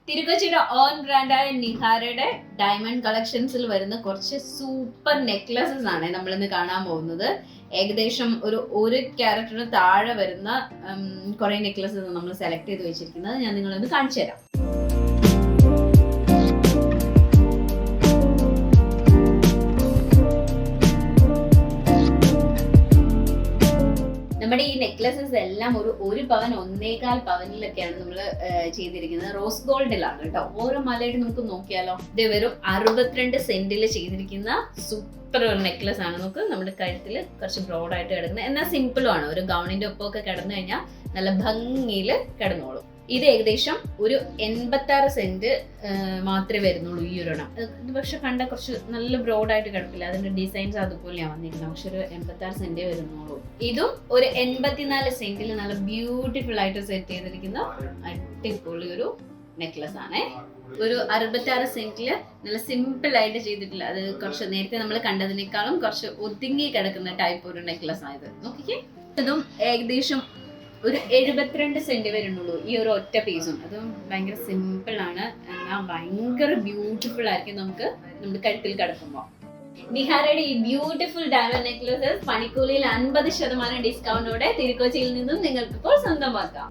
തിരുക്കൊച്ചിയുടെ on ബ്രാൻഡായ നിഹാരയുടെ diamond കളക്ഷൻസിൽ വരുന്ന കുറച്ച് super necklaces ആണ് നമ്മൾ ഇന്ന് കാണാൻ പോകുന്നത്. ഏകദേശം ഒരു ക്യാരറ്റിന് താഴെ വരുന്ന കുറെ നെക്ലസസ് നമ്മൾ സെലക്ട് ചെയ്ത് വെച്ചിരിക്കുന്നത് ഞാൻ നിങ്ങളൊന്ന് കാണിച്ചു തരാം. നമ്മുടെ ഈ നെക്ലസസ് എല്ലാം ഒരു പവൻ 1.25 പവനിലൊക്കെയാണ് നമ്മൾ ചെയ്തിരിക്കുന്നത്. റോസ് ഗോൾഡിലാണ് കേട്ടോ. ഓരോ മലയുടെ നമുക്ക് നോക്കിയാലോ. ഇത് വെറും 62 സെന്റിൽ ചെയ്തിരിക്കുന്ന സൂപ്പർ ഒരു നെക്ലസ് ആണ്. നമുക്ക് നമ്മുടെ കഴുത്തിൽ കുറച്ച് ബ്രോഡായിട്ട് കിടക്കുന്നത്, എന്നാൽ സിമ്പിളും ആണ്. ഒരു ഗൗണിന്റെ ഒപ്പമൊക്കെ കിടന്നു കഴിഞ്ഞാൽ നല്ല ഭംഗിയിൽ കിടന്നോളും. ഇത് ഏകദേശം ഒരു 86 സെന്റ് മാത്രമേ വരുന്നുള്ളൂ ഈ ഒരെണ്ണം. ഇത് പക്ഷെ കണ്ട കുറച്ച് നല്ല ബ്രോഡായിട്ട് കിടക്കില്ല, അതിന്റെ ഡിസൈൻസ് അതുപോലെയാണ് വന്നിരിക്കുന്നത്. പക്ഷെ ഒരു 86 സെന്റേ വരുന്നുള്ളൂ. ഇതും ഒരു 84 സെന്റിൽ നല്ല ബ്യൂട്ടിഫുൾ ആയിട്ട് സെറ്റ് ചെയ്തിരിക്കുന്ന അടിപൊളി ഒരു നെക്ലസ് ആണ്. ഒരു 66 സെന്റില് നല്ല സിമ്പിൾ ആയിട്ട് ചെയ്തിട്ടില്ല. അത് കുറച്ച് നേരത്തെ നമ്മൾ കണ്ടതിനേക്കാളും കുറച്ച് ഒതുങ്ങി കിടക്കുന്ന ടൈപ്പ് ഒരു നെക്ലസ് ആയത്. നോക്കിക്കേ, ഇതും ഏകദേശം ഒരു 72 സെന്റ് വരുന്നുള്ളൂ ഈ ഒരു ഒറ്റ പീസും. അതും ഭയങ്കര സിമ്പിൾ ആണ്, എന്നാൽ ഭയങ്കര ബ്യൂട്ടിഫുൾ ആയിരിക്കും നമുക്ക് നമ്മുടെ കഴുത്തിൽ കിടക്കുമ്പോൾ. നിഹാരയുടെ ഈ ബ്യൂട്ടിഫുൾ ഡയമണ്ട് നെക്ലസസ് പണിക്കൂലിയിൽ 50% ഡിസ്കൗണ്ടോടെ തിരുക്കൊച്ചിയിൽ നിന്നും നിങ്ങൾക്ക് ഇപ്പോൾ സ്വന്തമാക്കാം.